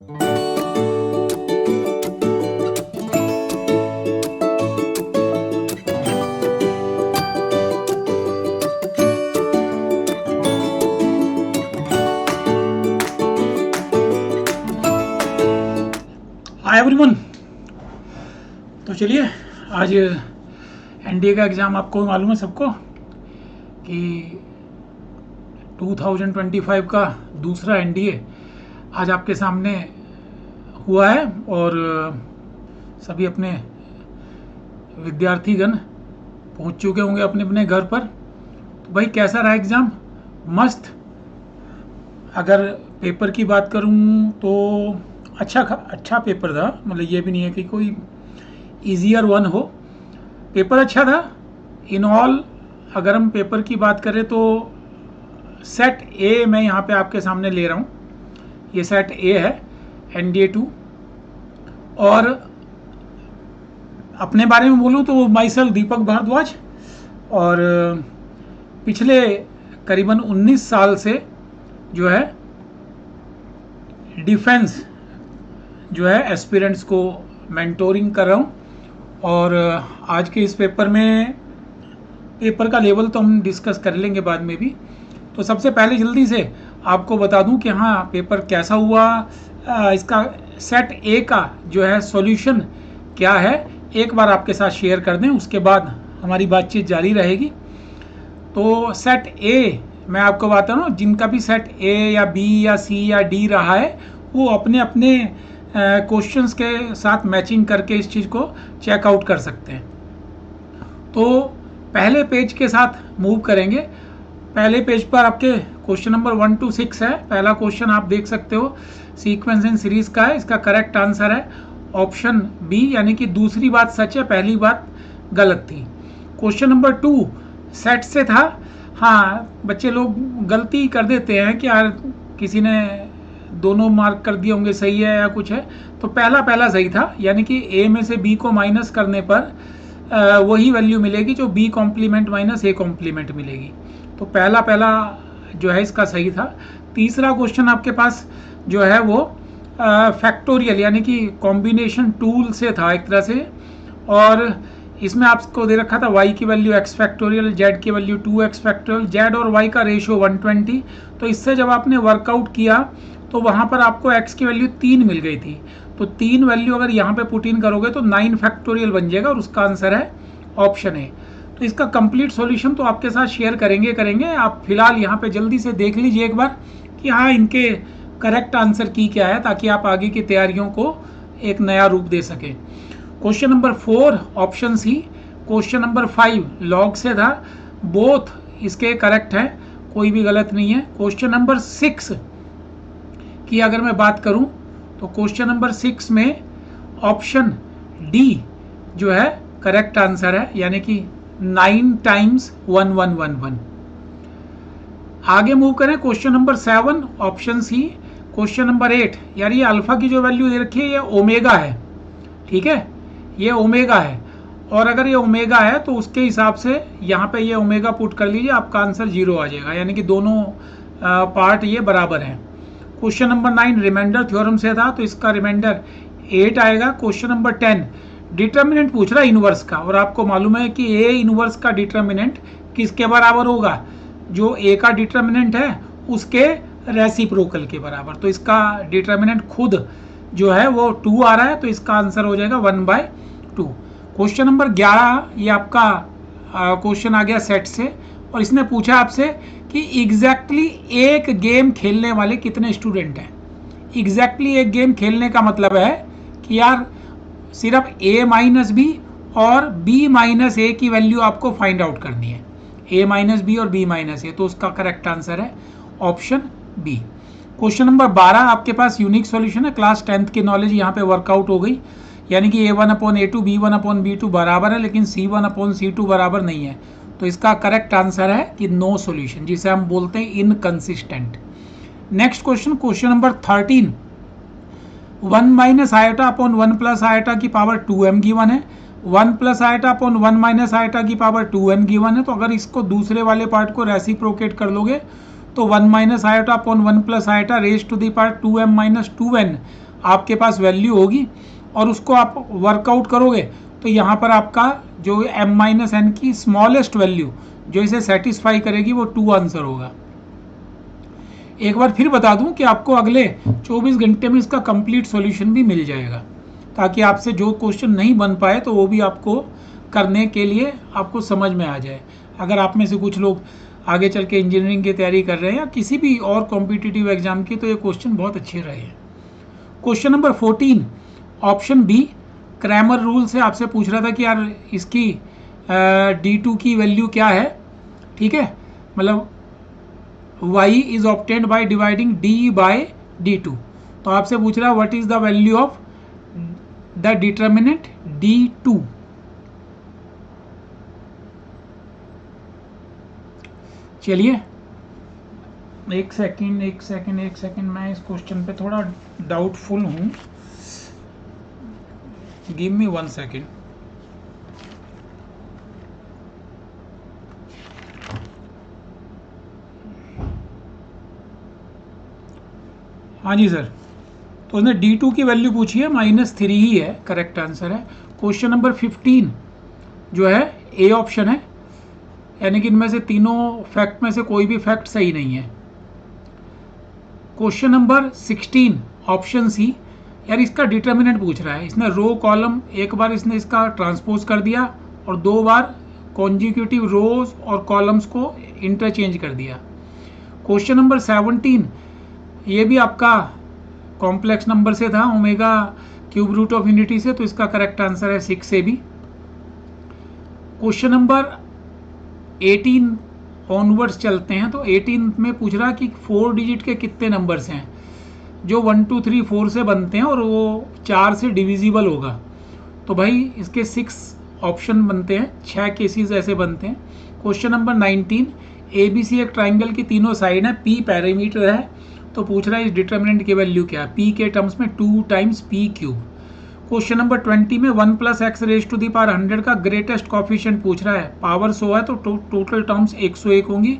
Hi everyone. तो चलिए, आज एनडीए का एग्ज़ाम आपको मालूम है सबको कि 2025 का दूसरा एनडीए आज आपके सामने हुआ है और सभी अपने विद्यार्थीगण पहुंच चुके होंगे अपने अपने घर पर। तो भाई कैसा रहा एग्ज़ाम? मस्त। अगर पेपर की बात करूं तो अच्छा पेपर था, मतलब ये भी नहीं है कि कोई ईजियर वन हो। पेपर अच्छा था इन ऑल। अगर हम पेपर की बात करें तो सेट ए मैं यहाँ पे आपके सामने ले रहा हूँ। ये सेट ए है एनडीए 2। और अपने बारे में बोलूँ तो माई सेल्फ दीपक भारद्वाज, और पिछले करीबन 19 साल से जो है डिफेंस जो है एस्पिरेंट्स को मेंटोरिंग कर रहा हूँ। और आज के इस पेपर में पेपर का लेवल तो हम डिस्कस कर लेंगे बाद में भी। तो सबसे पहले जल्दी से आपको बता दूं कि हाँ पेपर कैसा हुआ, इसका सेट ए का जो है सॉल्यूशन क्या है एक बार आपके साथ शेयर कर दें, उसके बाद हमारी बातचीत जारी रहेगी। तो सेट ए मैं आपको बता रहा हूँ, जिनका भी सेट ए या बी या सी या डी रहा है वो अपने अपने क्वेश्चंस के साथ मैचिंग करके इस चीज़ को चेकआउट कर सकते हैं। तो पहले पेज के साथ मूव करेंगे। पहले पेज पर आपके क्वेश्चन नंबर 1 to 6 है। पहला क्वेश्चन आप देख सकते हो, सीक्वेंस इन सीरीज का है। इसका करेक्ट आंसर है ऑप्शन बी, यानी कि दूसरी बात सच है, पहली बात गलत थी। क्वेश्चन नंबर 2 सेट से था। हाँ, बच्चे लोग गलती कर देते हैं कि यार किसी ने दोनों मार्क कर दिए होंगे, सही है या कुछ है। तो पहला सही था, यानी कि ए में से बी को माइनस करने पर वही वैल्यू मिलेगी जो B complement minus A complement मिलेगी। तो पहला जो है इसका सही था। तीसरा क्वेश्चन आपके पास जो है वो फैक्टोरियल यानी कि कॉम्बिनेशन टूल से था एक तरह से, और इसमें आपको दे रखा था y की वैल्यू x फैक्टोरियल, z की वैल्यू 2x फैक्टोरियल, z और y का रेशियो 120। तो इससे जब आपने वर्कआउट किया तो वहाँ पर आपको x की वैल्यू 3 मिल गई थी। तो 3 वैल्यू अगर यहाँ पे पुट इन करोगे तो 9 फैक्टोरियल बन जाएगा, और उसका आंसर है ऑप्शन ए। तो इसका कंप्लीट सॉल्यूशन तो आपके साथ शेयर करेंगे। आप फिलहाल यहाँ पे जल्दी से देख लीजिए एक बार कि हाँ इनके करेक्ट आंसर की क्या है, ताकि आप आगे की तैयारियों को एक नया रूप दे सकें। Question number 4 option C. Question number 5 log से था। बोथ इसके करेक्ट हैं, कोई भी गलत नहीं है। क्वेश्चन नंबर 6 की अगर मैं बात करूं तो क्वेश्चन नंबर 6 में ऑप्शन डी जो है करेक्ट आंसर है, यानी कि 9 टाइम्स 1111। आगे मूव करें। Question number 7 option C. Question number 8, यार ये अल्फा की जो वैल्यू दे रखी है ये ओमेगा है, ठीक है, ये ओमेगा है। और अगर ये ओमेगा है तो उसके हिसाब से यहाँ पे ये ओमेगा पुट कर लीजिए, आपका आंसर 0 आ जाएगा, यानी कि दोनों पार्ट ये बराबर हैं। क्वेश्चन नंबर 9 रिमाइंडर थ्योरम से था, तो इसका रिमाइंडर 8 आएगा। क्वेश्चन नंबर 10 डिटर्मिनेंट पूछ रहा है इनवर्स का, और आपको मालूम है कि ए इनवर्स का डिटर्मिनेंट किसके बराबर होगा? जो ए का डिटर्मिनेंट है उसके रेसिप्रोकल के बराबर। तो इसका डिटर्मिनेंट खुद जो है वो 2 आ रहा है, तो इसका आंसर हो जाएगा 1/2। क्वेश्चन नंबर 11 ये आपका क्वेश्चन आ गया सेट से, और इसने पूछा आपसे कि एग्जैक्टली एक गेम खेलने वाले कितने स्टूडेंट हैं। एग्जैक्टली एक गेम खेलने का मतलब है कि यार सिर्फ a माइनस बी और b माइनस ए की वैल्यू आपको फाइंड आउट करनी है, a माइनस बी और b माइनस ए। तो उसका करेक्ट आंसर है ऑप्शन बी। क्वेश्चन नंबर 12 आपके पास यूनिक सॉल्यूशन है। क्लास 10th की नॉलेज यहाँ पे वर्कआउट हो गई, यानी कि a1/a2 b1/b2 बराबर है, लेकिन c1/c2 बराबर नहीं है। तो इसका करेक्ट आंसर है कि नो सॉल्यूशन, जिसे हम बोलते हैं inconsistent. Next question, question number 13 1 minus iota upon 1 plus iota की पावर 2m गिवन है। 1 plus iota upon 1 minus iota की पावर 2n गिवन है। तो अगर इसको दूसरे वाले पार्ट को रेसिप्रोकेट कर लोगे तो 1 minus iota upon 1 plus iota raise to the power 2m minus 2n आपके पास वैल्यू होगी और उसको आप वर्कआउट करोगे तो यहाँ पर आपका जो m-n की स्मॉलेस्ट वैल्यू जो इसे सेटिस्फाई करेगी वो 2 आंसर होगा। एक बार फिर बता दूं कि आपको अगले 24 घंटे में इसका कंप्लीट सॉल्यूशन भी मिल जाएगा, ताकि आपसे जो क्वेश्चन नहीं बन पाए तो वो भी आपको करने के लिए आपको समझ में आ जाए। अगर आप में से कुछ लोग आगे चल के इंजीनियरिंग की तैयारी कर रहे हैं या किसी भी और कॉम्पिटिटिव एग्जाम की, तो ये क्वेश्चन बहुत अच्छे रहे हैं। Question number 14 option B, Cramer rule से आपसे पूछ रहा था कि यार इसकी d2 की वैल्यू क्या है। ठीक है, मतलब y is obtained by dividing d by d2। तो आपसे पूछ रहा है what is the value of the determinant d2। चलिए एक सेकंड मैं इस क्वेश्चन पे थोड़ा डाउटफुल हूँ, गिव मी 1 सेकंड। हाँ जी सर, तो उसने d2 की वैल्यू पूछी है, -3 ही है करेक्ट आंसर है। क्वेश्चन नंबर 15 जो है ए ऑप्शन है, यानी कि इनमें से तीनों फैक्ट में से कोई भी फैक्ट सही नहीं है। क्वेश्चन नंबर 16 ऑप्शन सी, यार इसका डिटर्मिनेंट पूछ रहा है। इसने रो कॉलम एक बार इसने इसका ट्रांसपोज कर दिया और 2 बार कॉन्जिक्यूटिव रोज और कॉलम्स को इंटरचेंज कर दिया। क्वेश्चन नंबर 17 ये भी आपका कॉम्प्लेक्स नंबर से था, omega cube root of unity से, तो इसका करेक्ट आंसर है 6 से भी। क्वेश्चन नंबर 18 ऑनवर्ड्स चलते हैं, तो 18 में पूछ रहा कि 4 डिजिट के कितने नंबर्स हैं जो 1 2 3 4 से बनते हैं और वो 4 से डिविजिबल होगा। तो भाई इसके 6 ऑप्शन बनते हैं, 6 केसेस ऐसे बनते हैं। क्वेश्चन नंबर 19 ABC एक ट्राइंगल की तीनों साइड है, P पैरामीटर है, तो पूछ रहा है इस डिटर्मिनेंट की वैल्यू क्या है, P के टर्म्स में 2 times P cube. Question number 20 में 1 + x⁻100 का ग्रेटेस्ट कॉफिशिएंट पूछ रहा है, पावर 100 है तो टोटल टर्म्स 101 होंगी,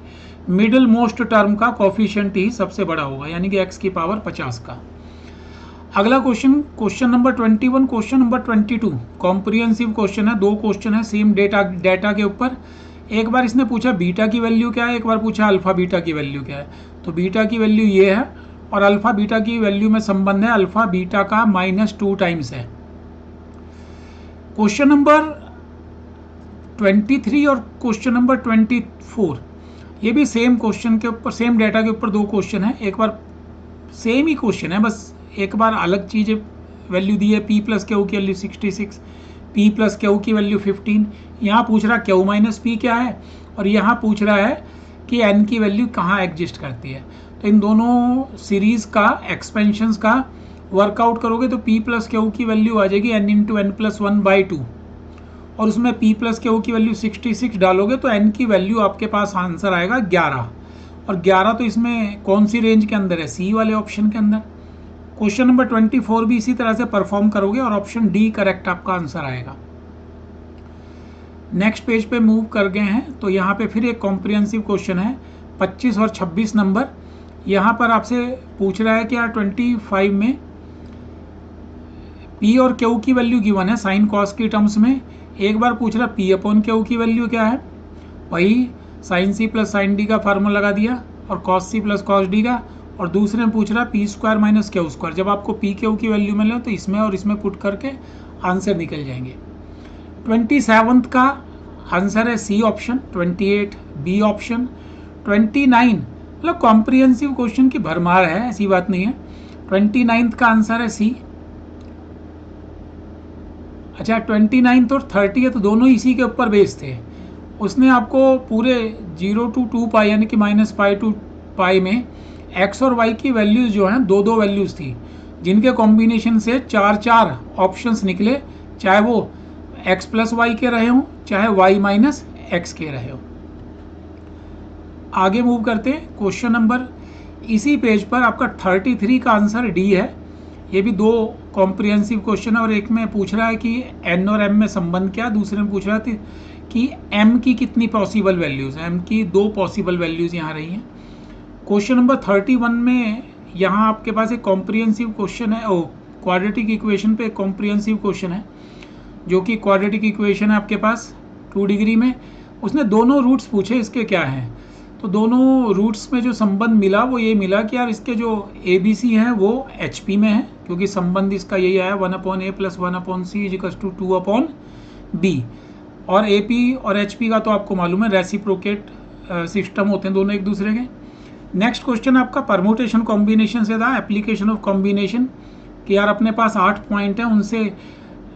मिडिल मोस्ट टर्म का कॉफिशिएंट ही सबसे बड़ा होगा, यानी कि x की पावर 50 का। अगला question number 21, question number 22 comprehensive question है, 2 क्वेश्चन है सेम डेटा के ऊपर। एक बार इसने पूछा बीटा की वैल्यू क्या है, एक बार पूछा अल्फा बीटा की वैल्यू क्या है। तो बीटा की वैल्यू ये है और अल्फा बीटा की वैल्यू में संबंध है अल्फा बीटा का -2 टाइम्स है। क्वेश्चन नंबर 23 और क्वेश्चन नंबर 24 ये भी सेम क्वेश्चन के ऊपर, सेम डेटा के ऊपर 2 क्वेश्चन है। एक बार सेम ही क्वेश्चन है, बस एक बार अलग चीज़ वैल्यू दी है, P + Q की वैल्यू 66, P + Q की वैल्यू 15। यहाँ पूछ रहा Q - P क्या है और यहाँ पूछ रहा है कि n की वैल्यू कहाँ एग्जिस्ट करती है। तो इन दोनों सीरीज़ का एक्सपेंशंस का वर्कआउट करोगे तो P + Q की वैल्यू आ जाएगी n × n + 1/2 और उसमें P + Q की वैल्यू 66 डालोगे तो n की वैल्यू आपके पास आंसर आएगा 11, और 11 तो इसमें कौन सी रेंज के अंदर है, C वाले ऑप्शन के अंदर। क्वेश्चन नंबर 24 भी इसी तरह से परफॉर्म करोगे और ऑप्शन डी करेक्ट आपका आंसर आएगा। नेक्स्ट पेज पे मूव कर गए हैं, तो यहाँ पे फिर एक कॉम्प्रिहेंसिव क्वेश्चन है 25 और 26 नंबर। यहाँ पर आपसे पूछ रहा है कि यार 25 में P और Q की वैल्यू गिवन है साइन कॉस की टर्म्स में। एक बार पूछ रहा P/Q की वैल्यू क्या है, वही साइन C + साइन D का फार्मूला लगा दिया और cos C + cos D का, और दूसरे में पूछ रहा P² - Q²। जब आपको P/Q की वैल्यू मिले तो इसमें और इसमें पुट करके आंसर निकल जाएंगे। 27 का आंसर है C ऑप्शन, 28 B ऑप्शन, 29 मतलब कॉम्प्रिहेंसिव क्वेश्चन की भरमार है, ऐसी बात नहीं है। 29 का आंसर है C। अच्छा 29 और 30 तो दोनों इसी के ऊपर बेस थे। उसने आपको पूरे 0 to 2π यानी कि -π to π में x और y की वैल्यूज जो हैं 2 वैल्यूज थी, जिनके कॉम्बिनेशन से 4 ऑप्शंस निकले, चाहे वो x + y के रहे हों चाहे y - x के रहे हों। आगे मूव करते हैं। क्वेश्चन नंबर इसी पेज पर आपका 33 का आंसर डी है। ये भी 2 कॉम्प्रिहेंसिव क्वेश्चन है और एक में पूछ रहा है कि n और m में संबंध क्या, दूसरे में पूछ रहा था कि m की कितनी पॉसिबल वैल्यूज़ हैं। m की 2 पॉसिबल वैल्यूज़ यहाँ रही हैं। क्वेश्चन नंबर 31 में यहाँ आपके पास एक कॉम्प्रिहेंसिव क्वेश्चन है, क्वाड्रेटिक इक्वेशन पे कॉम्प्रिहेंसिव क्वेश्चन है, जो कि क्वाड्रेटिक इक्वेशन है आपके पास 2 डिग्री में। उसने दोनों रूट्स पूछे इसके क्या हैं, तो दोनों रूट्स में जो संबंध मिला वो ये मिला कि यार इसके जो ए बी सी हैं वो एच पी में है, क्योंकि संबंध इसका यही आया 1/a + 1/c = 2/b। और ए पी और एच पी का तो आपको मालूम है रेसिप्रोकेट सिस्टम होते हैं दोनों एक दूसरे के। नेक्स्ट क्वेश्चन आपका परमुटेशन कॉम्बिनेशन से था, एप्लीकेशन ऑफ कॉम्बिनेशन, कि यार अपने पास 8 पॉइंट हैं,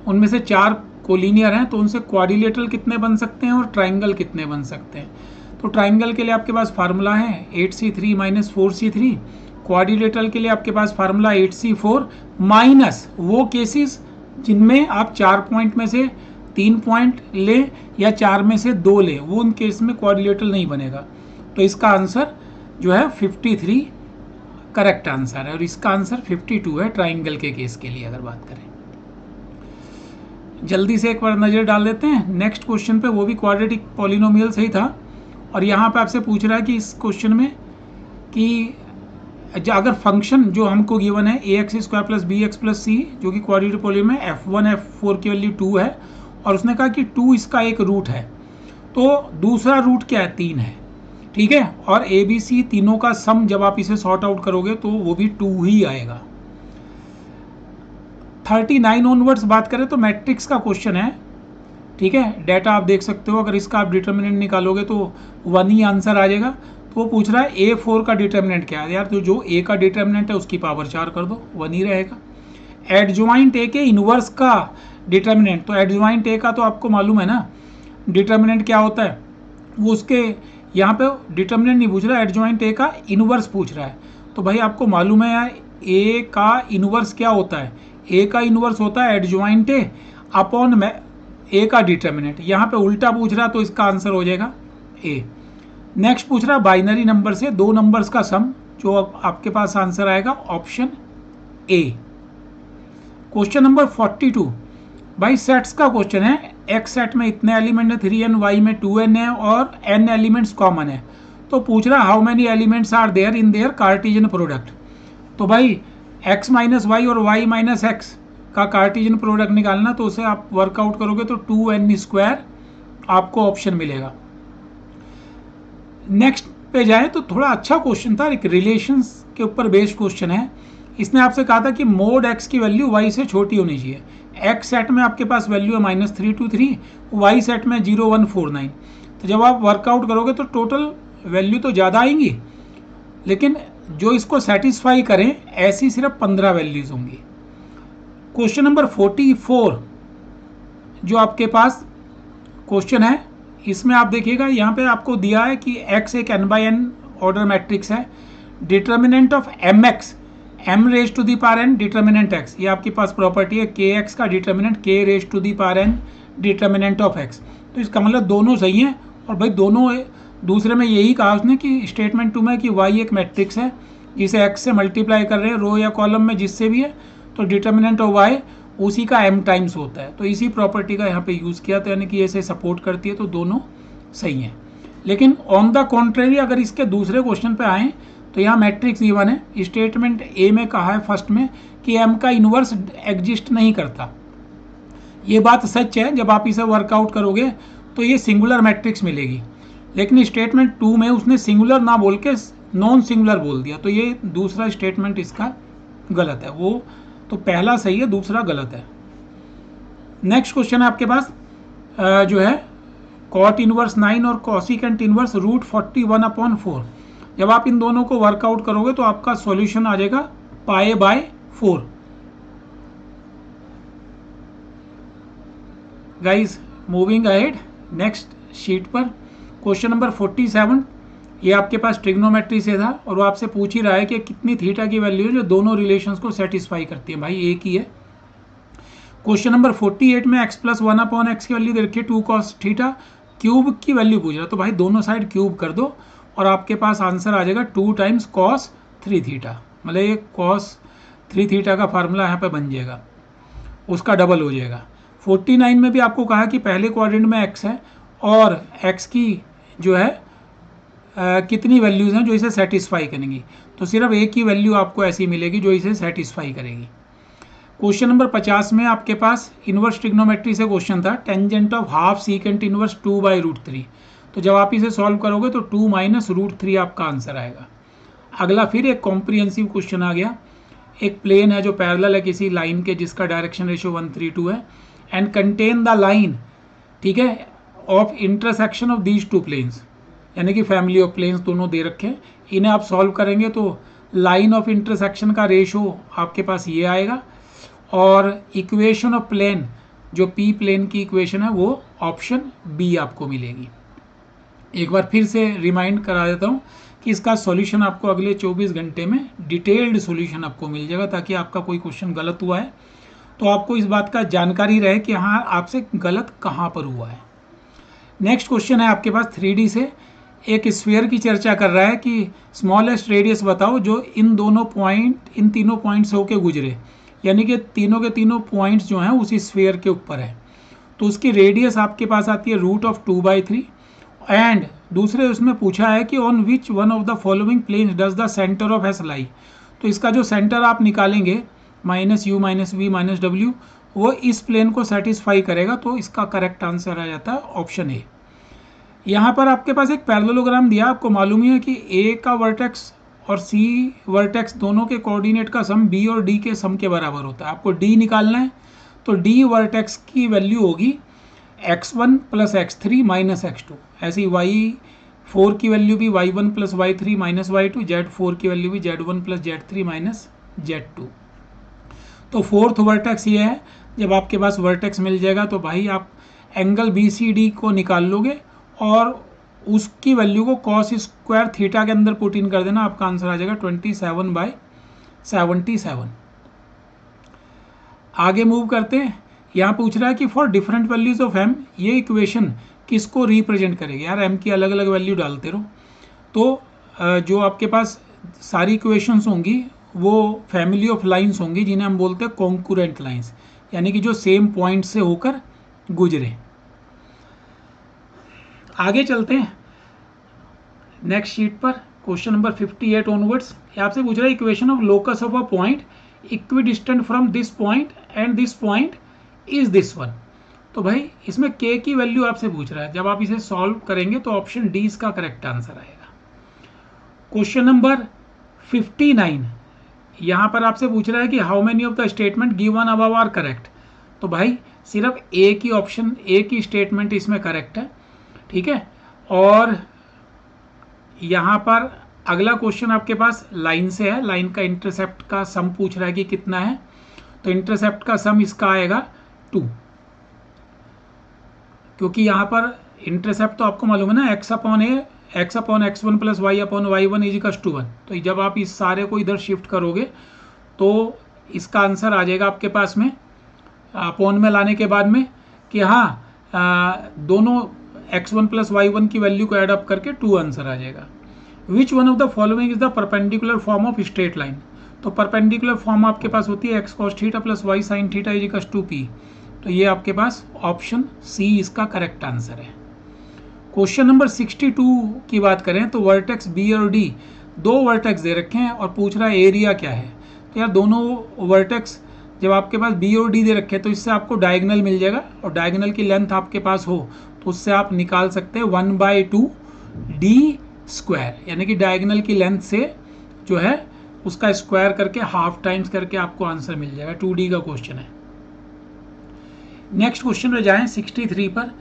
उनमें से 4 कोलिनियर हैं, तो उनसे क्वाड्रिलेटरल कितने बन सकते हैं और ट्राइंगल कितने बन सकते हैं। तो ट्राइंगल के लिए आपके पास फार्मूला है 8c3 - 4c3। क्वाड्रिलेटरल के लिए आपके पास फार्मूला 8c4 माइनस वो केसेस जिनमें आप 4 पॉइंट में से 3 पॉइंट ले या 4 में से 2 ले, वो उन केस में क्वाड्रिलेटरल नहीं बनेगा। तो इसका आंसर जो है 53 करेक्ट आंसर है, और इसका आंसर 52 है ट्राइंगल के केस के लिए अगर बात करें। जल्दी से एक बार नज़र डाल देते हैं नेक्स्ट क्वेश्चन पे, वो भी क्वाड्रेटिक पॉलिनोमियल से ही था। और यहाँ पे आपसे पूछ रहा है कि इस क्वेश्चन में कि अगर फंक्शन जो हमको गिवन है ax² + bx + c, जो कि क्वाड्रेटिक पॉलिनोमियल में f1 f4 की वैल्यू 2 है, और उसने कहा कि 2 इसका एक रूट है, तो दूसरा रूट क्या है 3 है, ठीक है। और ए बी सी तीनों का सम जब आप इसे सॉर्ट आउट करोगे तो वो भी 2 ही आएगा। 39 ऑनवर्ड्स बात करें तो मैट्रिक्स का क्वेश्चन है, ठीक है। डाटा आप देख सकते हो, अगर इसका आप डिटर्मिनेंट निकालोगे तो 1 ही आंसर आ जाएगा। तो वो पूछ रहा है A4 का डिटर्मिनेंट क्या है, यार तो जो A का डिटर्मिनेंट है उसकी पावर 4 कर दो, 1 ही रहेगा। एडजॉइंट A के इनवर्स का डिटर्मिनेंट, तो एडजॉइंट A का तो आपको मालूम है ना डिटर्मिनेंट क्या होता है, वो उसके यहाँ पे डिटर्मिनेंट नहीं पूछ रहा, एडजॉइंट A का इनवर्स पूछ रहा है। तो भाई आपको मालूम है यार A का इनवर्स क्या होता है, A का इनवर्स होता है एडजॉइंट A अपॉन A का डिटर्मिनेंट। यहाँ पे उल्टा पूछ रहा तो इसका आंसर हो जाएगा A। नेक्स्ट पूछ रहा बाइनरी नंबर से 2 नंबर्स का सम, जो आपके पास आंसर आएगा ऑप्शन A। क्वेश्चन नंबर 42 भाई सेट्स का क्वेश्चन है। X सेट में इतने एलिमेंट है 3n, Y में 2n है और n एलिमेंट्स कॉमन है। तो पूछ रहा how many elements are there in there cartesian product. तो भाई x - y और y - x का कार्टेशियन प्रोडक्ट निकालना, तो उसे आप वर्कआउट करोगे तो 2n² आपको ऑप्शन मिलेगा। नेक्स्ट पे जाए तो थोड़ा अच्छा क्वेश्चन था, एक रिलेशंस के ऊपर बेस्ड क्वेश्चन है। इसने आपसे कहा था कि मोड x की वैल्यू y से छोटी होनी चाहिए। x सेट में आपके पास वैल्यू है -323, y सेट में 0149। तो जब आप वर्कआउट करोगे तो टोटल वैल्यू तो ज़्यादा आएंगी, लेकिन जो इसको सेटिस्फाई करें ऐसी सिर्फ 15 वैल्यूज होंगी। क्वेश्चन नंबर 44 जो आपके पास क्वेश्चन है, इसमें आप देखिएगा यहाँ पे आपको दिया है कि x एक n/n ऑर्डर मैट्रिक्स है, determinant of mx m⁴n determinant x, ये आपके पास प्रॉपर्टी है kx का determinant k⁴n determinant of x। तो इसका मतलब दोनों सही हैं, और भाई दोनों दूसरे में यही कहा उसने कि स्टेटमेंट 2 में कि y एक मैट्रिक्स है जिसे x से मल्टीप्लाई कर रहे हैं रो या कॉलम में जिससे भी है, तो डिटर्मिनेंट ऑफ y उसी का m टाइम्स होता है। तो इसी प्रॉपर्टी का यहाँ पे यूज़ किया था, यानी कि ऐसे सपोर्ट करती है, तो दोनों सही हैं। लेकिन ऑन द कॉन्ट्रेरी अगर इसके दूसरे क्वेश्चन पे आएँ तो यहाँ मैट्रिक्स गिवन है, स्टेटमेंट ए में कहा है फर्स्ट में कि m का इन्वर्स एग्जिस्ट नहीं करता। ये बात सच है, जब आप इसे वर्कआउट करोगे तो ये सिंगुलर मैट्रिक्स मिलेगी, लेकिन स्टेटमेंट 2 में उसने सिंगुलर ना बोल के नॉन सिंगुलर बोल दिया, तो ये दूसरा स्टेटमेंट इसका गलत है। वो तो पहला सही है, दूसरा गलत है। नेक्स्ट क्वेश्चन है आपके पास जो है कॉट इनवर्स 9 और कॉसिकेंट इनवर्स √41/4। जब आप इन दोनों को वर्कआउट करोगे तो आपका सॉल्यूशन आ जाएगा π/4। Guys moving ahead next sheet पर, क्वेश्चन नंबर 47 ये आपके पास ट्रिग्नोमेट्री से था, और वो आपसे पूछ ही रहा है कि कितनी थीटा की वैल्यू है जो दोनों रिलेशंस को सेटिस्फाई करती है। भाई एक ही है। क्वेश्चन नंबर 48 में x + 1/x की वैल्यू दे रखी है 2 cos थीटा, क्यूब की वैल्यू पूछ रहा है, तो भाई दोनों साइड क्यूब कर दो और आपके पास आंसर आ जाएगा 2 टाइम्स cos 3 थीटा। मतलब ये cos 3 थीटा का फार्मूला यहाँ पे बन जाएगा, उसका डबल हो जाएगा। 49 में भी आपको कहा कि पहले क्वाड्रेंट में x है और x की जो है कितनी वैल्यूज़ हैं जो इसे सेटिस्फाई करेंगी, तो सिर्फ एक ही वैल्यू आपको ऐसी मिलेगी जो इसे सेटिस्फाई करेगी। क्वेश्चन नंबर 50 में आपके पास इनवर्स ट्रिग्नोमेट्री से क्वेश्चन था, tangent of half secant inverse 2/√3। तो जब आप इसे सॉल्व करोगे तो 2 - √3 आपका आंसर आएगा। अगला फिर एक कॉम्प्रिहेंसिव क्वेश्चन आ गया। एक प्लेन है जो पैरेलल है किसी लाइन के जिसका डायरेक्शन रेशियो 1:3 है, एंड कंटेन द लाइन, ठीक है, of intersection of these two planes, यानी कि फैमिली ऑफ प्लेन्स दोनों दे रखे हैं। इन्हें आप सॉल्व करेंगे तो लाइन ऑफ इंटरसेक्शन का रेशियो आपके पास ये आएगा, और इक्वेशन ऑफ प्लेन जो पी प्लेन की इक्वेशन है वो ऑप्शन बी आपको मिलेगी। एक बार फिर से रिमाइंड करा देता हूँ कि इसका सॉल्यूशन आपको अगले 24 घंटे में डिटेल्ड सॉल्यूशन आपको मिल जाएगा, ताकि आपका कोई क्वेश्चन गलत हुआ है तो आपको इस बात का जानकारी रहे कि हाँ आपसे गलत कहाँ पर हुआ है। नेक्स्ट क्वेश्चन है आपके पास 3D से, एक स्फीयर की चर्चा कर रहा है कि स्मॉलेस्ट रेडियस बताओ जो इन तीनों पॉइंट से होके गुजरे, यानी कि तीनों के तीनों पॉइंट्स जो हैं उसी स्फीयर के ऊपर है। तो उसकी रेडियस आपके पास आती है √2/3, एंड दूसरे उसमें पूछा है कि on which one of the following planes does the centre of S lie. तो इसका जो सेंटर आप निकालेंगे -u - v - w, वो इस प्लेन को सेटिस्फाई करेगा। तो इसका करेक्ट आंसर आ जाता है ऑप्शन ए। यहाँ पर आपके पास एक पैरेललोग्राम दिया, आपको मालूम ही है कि ए का वर्टेक्स और सी वर्टेक्स दोनों के कोऑर्डिनेट का सम बी और डी के सम के बराबर होता है। आपको डी निकालना है तो डी वर्टेक्स की वैल्यू होगी x1 + x3 - x2। ऐसे ही y4 की वैल्यू भी y1 + y3 - y2, z4 की वैल्यू भी z1 + z3 - z2। तो फोर्थ वर्टेक्स ये है। जब आपके पास वर्टेक्स मिल जाएगा तो भाई आप एंगल BCD को निकाल लोगे और उसकी वैल्यू को cos² थीटा के अंदर पुट इन कर देना, आपका आंसर आ जाएगा 27/77। आगे मूव करते हैं। यहाँ पूछ रहा है कि for different values of m, ये इक्वेशन किसको रिप्रेजेंट करेगी। यार m की अलग अलग वैल्यू डालते रहो। तो जो आपके पास सारी इक्वेशंस होंगी वो फैमिली ऑफ लाइंस होंगी जिन्हें हम बोलते हैं कॉन्करेंट लाइंस, यानी कि जो सेम पॉइंट से होकर गुजरे। आगे चलते हैं नेक्स्ट शीट पर, क्वेश्चन नंबर 58 ऑनवर्ड्स। आपसे पूछ रहा है equation of locus of a point equidistant from this point and this point is this one. तो भाई इसमें k की वैल्यू आपसे पूछ रहा है। जब आप इसे सॉल्व करेंगे तो ऑप्शन डी इसका करेक्ट आंसर आएगा। क्वेश्चन नंबर 59, यहाँ पर आपसे पूछ रहा है कि how many of the statement given above are correct. तो भाई सिर्फ ए की ऑप्शन, ए की स्टेटमेंट इसमें करेक्ट है, ठीक है। और यहाँ पर अगला क्वेश्चन आपके पास लाइन से है, लाइन का इंटरसेप्ट का सम पूछ रहा है कि कितना है। तो इंटरसेप्ट का सम इसका आएगा 2, क्योंकि यहाँ पर इंटरसेप्ट तो आपको मालूम है ना, x/x1 + y/y1 = 1। तो जब आप इस सारे को इधर शिफ्ट करोगे तो इसका आंसर आ जाएगा आपके पास में अपॉन में लाने के बाद में कि हाँ दोनों x1 + y1 की वैल्यू को ऐड अप करके 2 आंसर आ जाएगा। विच one of the following is the perpendicular form of straight line. तो परपेंडिकुलर फॉर्म आपके पास होती है x cos θ + y sin θ = 2p। तो ये आपके पास ऑप्शन सी इसका करेक्ट आंसर है। क्वेश्चन नंबर 62 की बात करें तो वर्टेक्स बी और डी, दो वर्टेक्स दे रखे हैं और पूछ रहा है एरिया क्या है। तो यार दोनों वर्टेक्स जब आपके पास बी और डी दे रखे हैं तो इससे आपको डायगोनल मिल जाएगा, और डायगोनल की लेंथ आपके पास हो तो उससे आप निकाल सकते हैं 1/2d², यानी कि डायगोनल की लेंथ से जो है उसका स्क्वायर करके हाफ टाइम्स करके आपको आंसर मिल जाएगा। 2D का क्वेश्चन है। नेक्स्ट क्वेश्चन में जाएं 63 पर।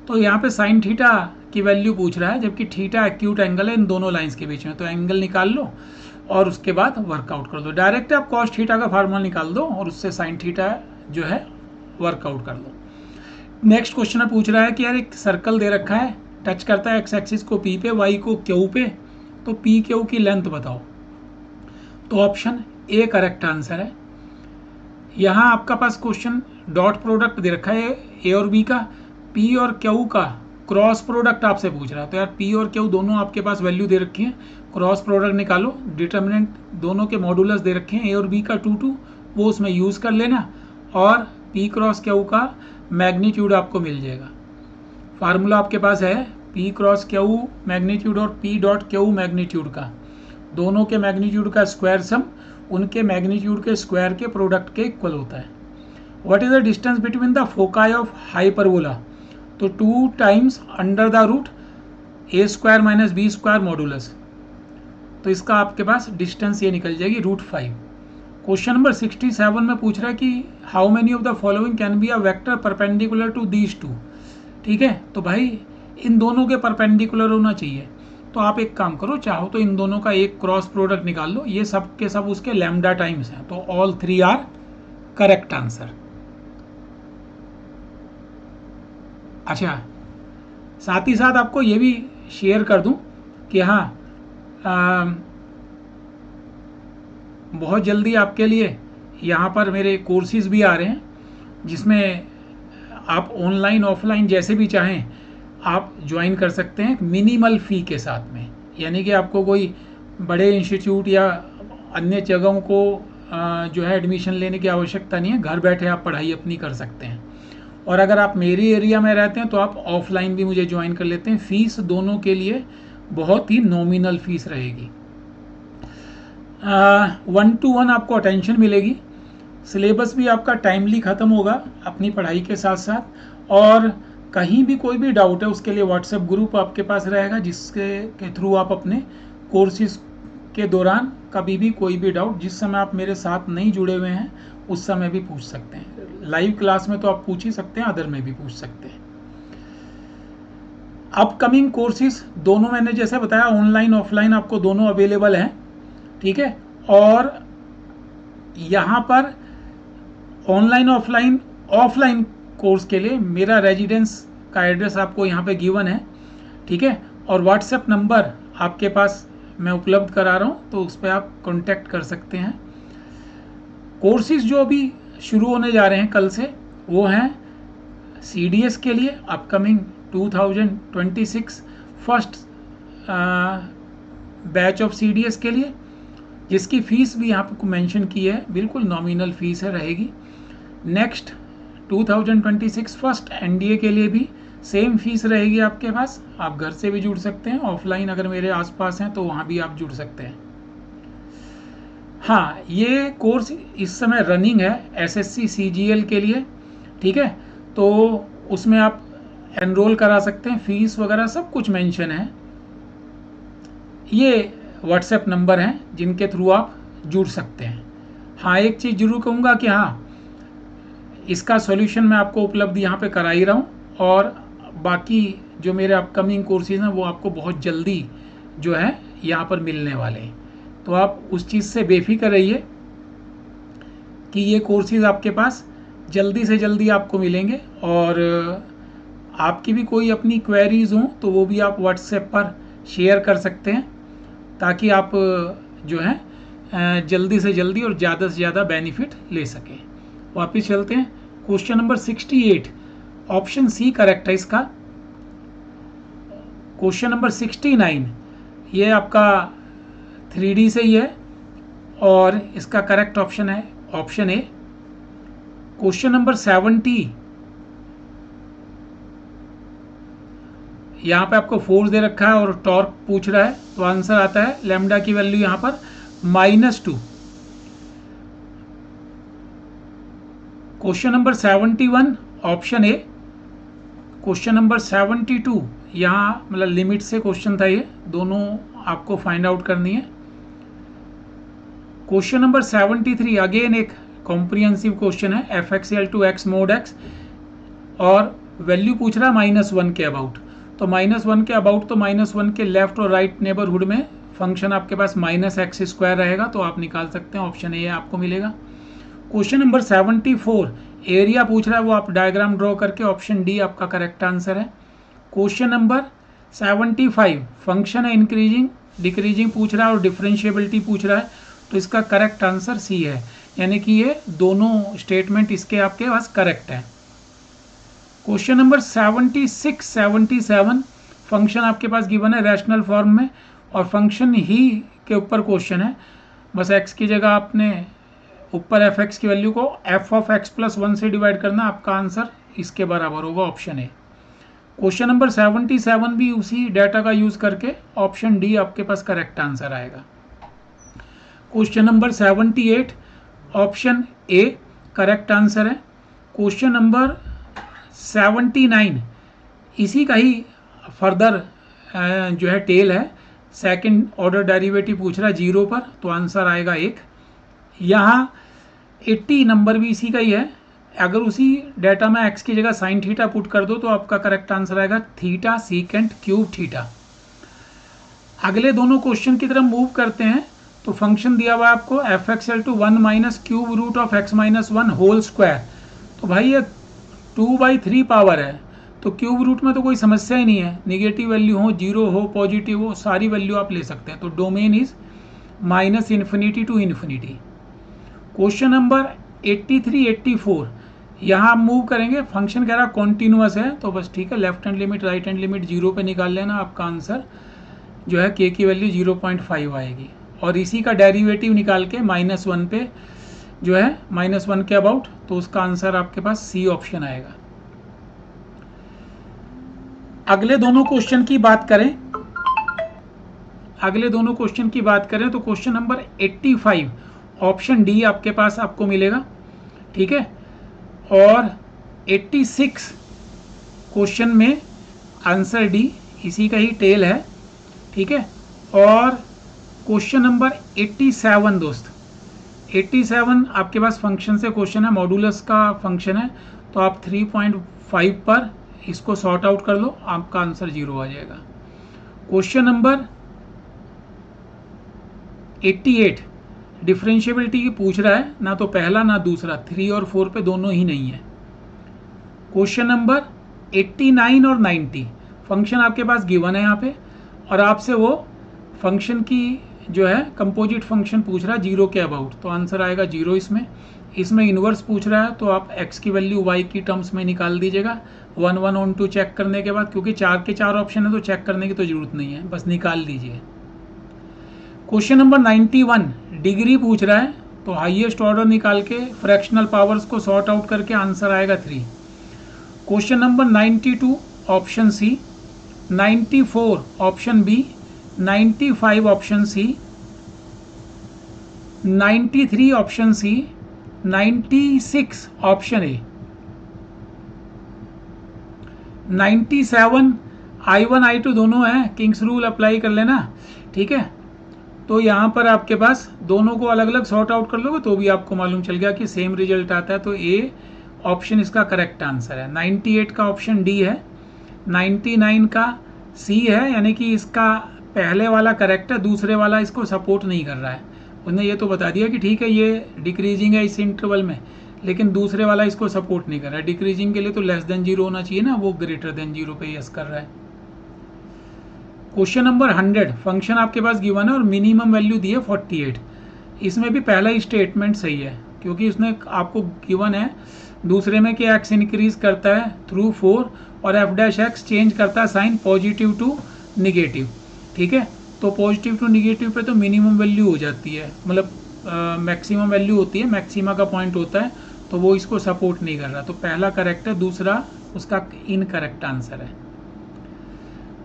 तो यहाँ पे साइन थीटा की वैल्यू पूछ रहा है, जबकि थीटा एक्यूट एंगल है इन दोनों लाइंस के बीच में। तो एंगल निकाल लो और उसके बाद वर्कआउट कर दो। डायरेक्ट आप कॉस थीटा का फार्मूला निकाल दो और उससे साइन थीटा जो है वर्कआउट कर लो। नेक्स्ट क्वेश्चन में पूछ रहा है कि यार एक सर्कल दे रखा है, टच करता है एक्स एक्सिस को P पे, Y को Q पे, तो PQ की लेंथ बताओ। तो ऑप्शन ए करेक्ट आंसर है। यहाँ आपका पास क्वेश्चन डॉट प्रोडक्ट दे रखा है ए और बी का, P और Q का क्रॉस प्रोडक्ट आपसे पूछ रहा है। तो यार P और Q दोनों आपके पास वैल्यू दे रखी है, क्रॉस प्रोडक्ट निकालो। डिटर्मिनेंट दोनों के मॉडुलस दे रखे हैं, ए और बी का 2 वो उसमें यूज़ कर लेना, और P क्रॉस Q का मैग्नीट्यूड आपको मिल जाएगा। फार्मूला आपके पास है P क्रॉस Q मैग्नीट्यूड और P डॉट Q मैग्नीट्यूड का, दोनों के मैग्नीट्यूड का स्क्वायर सम उनके मैग्नीट्यूड के स्क्वायर के प्रोडक्ट के इक्वल होता है। What is the distance between the foci of hyperbola, तो 2 times under the root A square minus B square modulus, तो इसका आपके पास डिस्टेंस ये निकल जाएगी √5। क्वेश्चन नंबर 67 में पूछ रहा है कि how many of the following can be a vector perpendicular to these two. ठीक है, तो भाई इन दोनों के परपेंडिकुलर होना चाहिए। तो आप एक काम करो, चाहो तो इन दोनों का एक क्रॉस प्रोडक्ट निकाल लो, ये सब के सब उसके लैम्डा टाइम्स हैं, तो ऑल 3 आर करेक्ट आंसर। अच्छा, साथ ही साथ आपको ये भी शेयर कर दूं कि हाँ, बहुत जल्दी आपके लिए यहाँ पर मेरे कोर्सेज भी आ रहे हैं, जिसमें आप ऑनलाइन ऑफलाइन जैसे भी चाहें आप ज्वाइन कर सकते हैं मिनिमल फ़ी के साथ में। यानी कि आपको कोई बड़े इंस्टीट्यूट या अन्य जगहों को जो है एडमिशन लेने की आवश्यकता नहीं है, घर बैठे आप पढ़ाई अपनी कर सकते हैं। और अगर आप मेरी एरिया में रहते हैं तो आप ऑफलाइन भी मुझे ज्वाइन कर लेते हैं। फ़ीस दोनों के लिए बहुत ही नॉमिनल फ़ीस रहेगी। 1-to-1 आपको अटेंशन मिलेगी, सिलेबस भी आपका टाइमली ख़त्म होगा अपनी पढ़ाई के साथ साथ, और कहीं भी कोई भी डाउट है उसके लिए व्हाट्सएप ग्रुप आपके पास रहेगा, जिसके थ्रू आप अपने कोर्सेज के दौरान कभी भी कोई भी डाउट, जिस समय आप मेरे साथ नहीं जुड़े हुए हैं उस समय भी पूछ सकते हैं। लाइव क्लास में तो आप पूछ ही सकते हैं, अदर में भी पूछ सकते हैं। अपकमिंग कोर्सेज दोनों मैंने जैसे बताया ऑनलाइन ऑफलाइन आपको दोनों अवेलेबल हैं। ठीक है, और यहाँ पर ऑनलाइन ऑफलाइन कोर्स के लिए मेरा रेजिडेंस का एड्रेस आपको यहाँ पे गिवन है। ठीक है, और व्हाट्सएप नंबर आपके पास मैं उपलब्ध करा रहा हूँ, तो उस पर आप कांटेक्ट कर सकते हैं। कोर्सेज जो अभी शुरू होने जा रहे हैं कल से, वो हैं CDS के लिए upcoming 2026 first batch of CDS के लिए, जिसकी फ़ीस भी यहाँ पर मेंशन की है, बिल्कुल नॉमिनल फ़ीस है रहेगी। नेक्स्ट 2026 फर्स्ट NDA के लिए भी सेम फीस रहेगी आपके पास। आप घर से भी जुड़ सकते हैं, ऑफलाइन अगर मेरे आसपास हैं तो वहाँ भी आप जुड़ सकते हैं। हाँ, ये कोर्स इस समय रनिंग है SSC CGL के लिए। ठीक है, तो उसमें आप एनरोल करा सकते हैं, फीस वगैरह सब कुछ मेंशन है। ये व्हाट्सएप नंबर हैं जिनके थ्रू आप जुड़ सकते हैं। हाँ, एक चीज़ जरूर कहूँगा कि हाँ, इसका सॉल्यूशन मैं आपको उपलब्ध यहाँ पे करा ही रहा हूँ, और बाकी जो मेरे अपकमिंग कोर्सेज हैं वो आपको बहुत जल्दी जो है यहाँ पर मिलने वाले हैं। तो आप उस चीज़ से बेफिक्र रहिए कि ये कोर्सेज आपके पास जल्दी से जल्दी आपको मिलेंगे, और आपकी भी कोई अपनी क्वेरीज हों तो वो भी आप व्हाट्सएप पर शेयर कर सकते हैं, ताकि आप जो है जल्दी से जल्दी और ज़्यादा से ज़्यादा बेनिफिट ले सकें। वापस चलते हैं, question number 68 option C correct है इसका। क्वेश्चन नंबर 69 ये आपका 3D से ही है, और इसका करेक्ट ऑप्शन है ऑप्शन ए। क्वेश्चन नंबर 70 यहाँ पे आपको फोर्स दे रखा है और टॉर्क पूछ रहा है, तो आंसर आता है लैम्डा की वैल्यू यहाँ पर -2। Question number 71 option A. Question number 72 यहाँ मतलब लिमिट से क्वेश्चन था, ये दोनों आपको फाइंड आउट करनी है। क्वेश्चन नंबर 73 अगेन एक कॉम्प्रिहेंसिव क्वेश्चन है, f(x) mod x, और वैल्यू पूछ रहा है -1 के अबाउट। तो -1 के अबाउट, तो -1 के लेफ्ट और राइट नेबरहुड में फंक्शन आपके पास -x² रहेगा, तो आप निकाल सकते हैं, ऑप्शन ए आपको मिलेगा। क्वेश्चन नंबर 74 एरिया पूछ रहा है, वो आप डायग्राम ड्रॉ करके ऑप्शन डी आपका करेक्ट आंसर है। क्वेश्चन नंबर 75 फंक्शन है इंक्रीजिंग डिक्रीजिंग पूछ रहा है और डिफरेंशिएबिलिटी पूछ रहा है, तो इसका करेक्ट आंसर सी है, यानी कि ये दोनों स्टेटमेंट इसके आपके पास करेक्ट है। क्वेश्चन नंबर 76 77 फंक्शन आपके पास गिवन है रैशनल फॉर्म में, और फंक्शन ही के ऊपर क्वेश्चन है, बस x की जगह आपने ऊपर f(x) की वैल्यू को f(x+1) से डिवाइड करना, आपका आंसर इसके बराबर होगा, ऑप्शन ए। क्वेश्चन नंबर 77 भी उसी डाटा का यूज करके ऑप्शन डी आपके पास करेक्ट आंसर आएगा। Question number 78 option A correct answer है। क्वेश्चन नंबर 79 इसी का ही फर्दर जो है टेल है, सेकंड ऑर्डर डेरिवेटिव पूछ रहा है 0 पर, तो आंसर आएगा 1। यहाँ 80 नंबर भी इसी का ही है, अगर उसी डाटा में x की जगह साइन थीटा पुट कर दो तो आपका करेक्ट आंसर आएगा थीटा सीकेंट क्यूब थीटा। अगले दोनों क्वेश्चन की तरफ मूव करते हैं। तो फंक्शन दिया हुआ है आपको F X L to 1 minus cube root of X minus 1 whole square. तो भाई ये 2/3 पावर है, तो क्यूब रूट में तो कोई समस्या ही नहीं है, निगेटिव वैल्यू हो, जीरो हो, पॉजिटिव हो, सारी वैल्यू आप ले सकते हैं। तो domain is minus infinity to infinity. Question number 83 84 यहाँ आप मूव करेंगे, फंक्शन कह रहा कॉन्टिन्यूअस है, तो बस ठीक है, left hand limit right hand limit 0 पे निकाल लेना, आपका आंसर जो है k की वैल्यू 0.5 आएगी। और इसी का डेरिवेटिव निकाल के -1 पे जो है -1 के अबाउट, तो उसका आंसर आपके पास सी ऑप्शन आएगा। अगले दोनों क्वेश्चन की बात करें तो क्वेश्चन नंबर 85 ऑप्शन डी आपके पास आपको मिलेगा, ठीक है। और 86 क्वेश्चन में आंसर डी, इसी का ही टेल है, ठीक है। और क्वेश्चन नंबर 87 दोस्त, 87 आपके पास फंक्शन से क्वेश्चन है, मॉडुलस का फंक्शन है, तो आप 3.5 पर इसको सॉर्ट आउट कर लो, आपका आंसर 0 आ जाएगा। क्वेश्चन नंबर 88 डिफरेंशिएबिलिटी की पूछ रहा है, ना तो पहला ना दूसरा, 3 और 4 पे दोनों ही नहीं है। क्वेश्चन नंबर 89 और 90 फंक्शन आपके पास गिवन है यहाँ पे, और आपसे वो फंक्शन की जो है कंपोजिट फंक्शन पूछ रहा है 0 के अबाउट, तो आंसर आएगा 0 इसमें इन्वर्स पूछ रहा है, तो आप x की वैल्यू y की टर्म्स में निकाल दीजिएगा 1 1 ऑन 2 चेक करने के बाद, क्योंकि 4 के 4 ऑप्शन है तो चेक करने की तो जरूरत नहीं है, बस निकाल दीजिए। क्वेश्चन नंबर 91 डिग्री पूछ रहा है, तो हाईएस्ट ऑर्डर निकाल के फ्रैक्शनल पावर्स को सॉर्ट आउट करके आंसर आएगा 3। Question number 92 option C, 94 option B, 95 option C, 93 option C, 96 option A, 97 I1 I2 दोनों है, किंग्स रूल अप्लाई कर लेना, ठीक है। तो यहाँ पर आपके पास दोनों को अलग अलग सॉर्ट आउट कर लोगे तो भी आपको मालूम चल गया कि सेम रिजल्ट आता है, तो ए ऑप्शन इसका करेक्ट आंसर है। 98 का ऑप्शन डी है, 99 का सी है, यानी कि इसका पहले वाला करेक्ट है, दूसरे वाला इसको सपोर्ट नहीं कर रहा है। उसने ये तो बता दिया कि ठीक है ये डिक्रीजिंग है इस इंटरवल में, लेकिन दूसरे वाला इसको सपोर्ट नहीं कर रहा है। डिक्रीजिंग के लिए तो लेस देन 0 होना चाहिए ना, वो ग्रेटर देन 0 पे यस कर रहा है। क्वेश्चन नंबर 100 फंक्शन आपके पास गिवन है और मिनिमम वैल्यू दी है 48। इसमें भी पहला ही स्टेटमेंट सही है, क्योंकि उसने आपको गिवन है दूसरे में कि x इंक्रीज करता है थ्रू 4 और f' चेंज करता है साइन पॉजिटिव टू निगेटिव, ठीक है। तो पॉजिटिव टू निगेटिव पे तो मिनिमम वैल्यू हो जाती है, मतलब मैक्सिमम वैल्यू होती है, मैक्सिमा का पॉइंट होता है, तो वो इसको सपोर्ट नहीं कर रहा, तो पहला करेक्ट है, दूसरा उसका इनकरेक्ट आंसर है।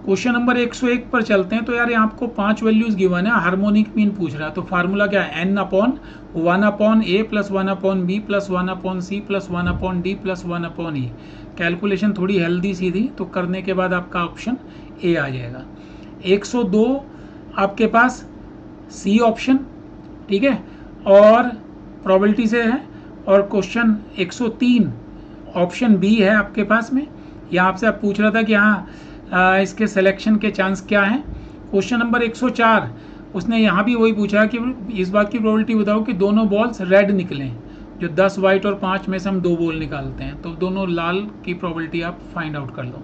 क्वेश्चन नंबर 101 पर चलते हैं। तो यार यहाँ आपको 5 वैल्यूज गिवन है, हार्मोनिक मीन पूछ रहा है, तो फार्मूला क्या है, n/1/a plus 1/b plus 1/c plus 1/d plus 1/e। Calculation थोड़ी हेल्दी सी थी, तो करने के बाद आपका ऑप्शन ए आ जाएगा। 102 आपके पास सी ऑप्शन, ठीक है, और प्रोबेबिलिटी से है। और क्वेश्चन 103 ऑप्शन बी है आपके पास में। यहाँ आपसे आप पूछ रहा था कि हाँ इसके सिलेक्शन के चांस क्या हैं। क्वेश्चन नंबर 104 उसने यहाँ भी वही पूछा कि इस बात की प्रोबेबिलिटी बताओ कि दोनों बॉल्स रेड निकलें, जो 10 वाइट और 5 में से हम 2 बॉल निकालते हैं, तो दोनों लाल की प्रोबेबिलिटी आप फाइंड आउट कर लो।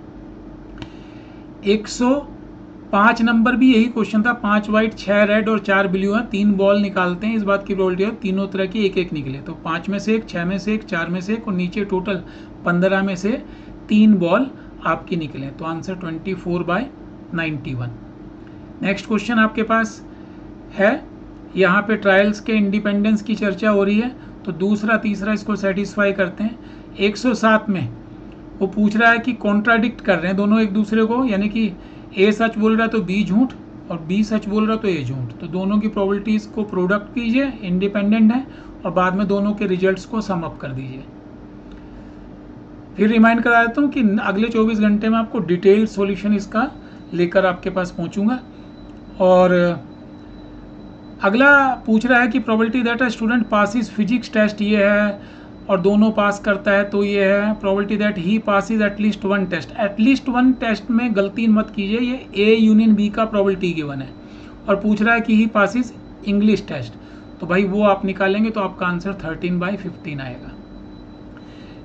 105 नंबर भी यही क्वेश्चन था, 5 वाइट 6 रेड और 4 ब्लू हैं, 3 बॉल निकालते हैं, इस बात की प्रोबेबिलिटी है तीनों तरह की एक एक निकले, तो 5 में से 1, 6 में से 1, 4 में से 1 और नीचे टोटल 15 में से 3 बॉल आपकी निकले, तो आंसर 24/91। नेक्स्ट क्वेश्चन आपके पास है, यहाँ पे ट्रायल्स के इंडिपेंडेंस की चर्चा हो रही है, तो दूसरा तीसरा इसको सेटिस्फाई करते हैं। 107 में वो पूछ रहा है कि कॉन्ट्राडिक्ट कर रहे हैं दोनों एक दूसरे को, यानी कि ए सच बोल रहा है तो बी झूठ, और बी सच बोल रहा तो ए झूठ। तो दोनों की प्रोबेबिलिटीज़ को प्रोडक्ट कीजिए, इंडिपेंडेंट है, और बाद में दोनों के रिजल्ट्स को सम अप कर दीजिए। फिर रिमाइंड करा देता हूँ कि अगले 24 घंटे में आपको डिटेल्ड सॉल्यूशन इसका लेकर आपके पास पहुँचूँगा। और अगला पूछ रहा है कि probability that a student passes physics test ये है, और दोनों पास करता है तो ये है। Probability that he passes at least one test, at least one test में गलती मत कीजिए, ये ए यूनियन बी का प्रोबेबिलिटी गिवन है। और पूछ रहा है कि ही पासिस इंग्लिश टेस्ट, तो भाई वो आप निकालेंगे तो आपका आंसर 13/15 आएगा।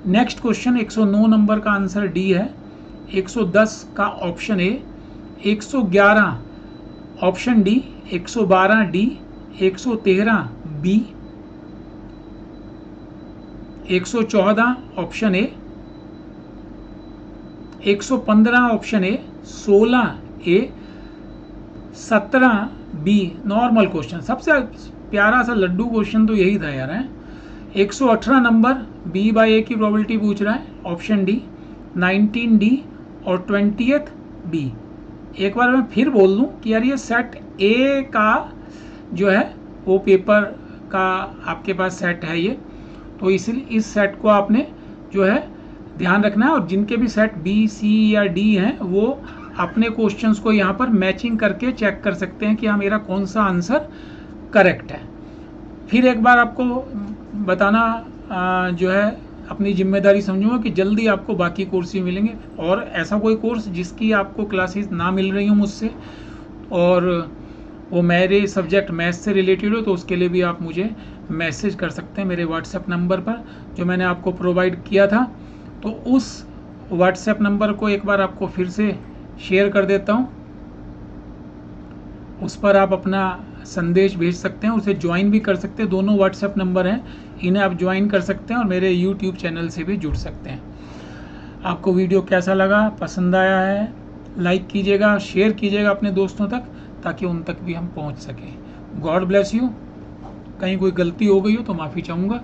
नेक्स्ट क्वेश्चन 109 नंबर का आंसर डी है, 110 का option A, 111 option D, 112 D, 113 B, 114 option A, 115 option A, 16 A, 17 B. Normal question, सबसे प्यारा सा लड्डू क्वेश्चन तो यही था यार। 118 नंबर बी बाई ए की प्रोबेबिलिटी पूछ रहा है, ऑप्शन डी, 19 डी और 20th बी। एक बार मैं फिर बोल दूं कि यार ये सेट ए का जो है वो पेपर का आपके पास सेट है ये, तो इसलिए इस सेट को आपने जो है ध्यान रखना है। और जिनके भी सेट बी, सी या डी हैं वो अपने क्वेश्चंस को यहाँ पर मैचिंग करके चेक कर सकते हैं कि हाँ मेरा कौन सा आंसर करेक्ट है। फिर एक बार आपको बताना जो है अपनी जिम्मेदारी समझूंगा कि जल्दी आपको बाकी कोर्स भी मिलेंगे, और ऐसा कोई कोर्स जिसकी आपको क्लासेस ना मिल रही हो मुझसे और वो मेरे सब्जेक्ट मैथ्स से रिलेटेड हो, तो उसके लिए भी आप मुझे मैसेज कर सकते हैं मेरे व्हाट्सएप नंबर पर जो मैंने आपको प्रोवाइड किया था। तो उस व्हाट्सएप नंबर को एक बार आपको फिर से शेयर कर देता हूँ, उस पर आप अपना संदेश भेज सकते हैं, उसे ज्वाइन भी कर सकते हैं। दोनों व्हाट्सएप नंबर हैं, इन्हें आप ज्वाइन कर सकते हैं और मेरे यूट्यूब चैनल से भी जुड़ सकते हैं। आपको वीडियो कैसा लगा, पसंद आया है, लाइक कीजिएगा, शेयर कीजिएगा अपने दोस्तों तक ताकि उन तक भी हम पहुंच सकें। God bless you. कहीं कोई गलती हो गई हो तो माफ़ी चाहूँगा।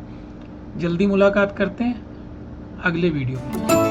जल्दी मुलाकात करते हैं अगले वीडियो में।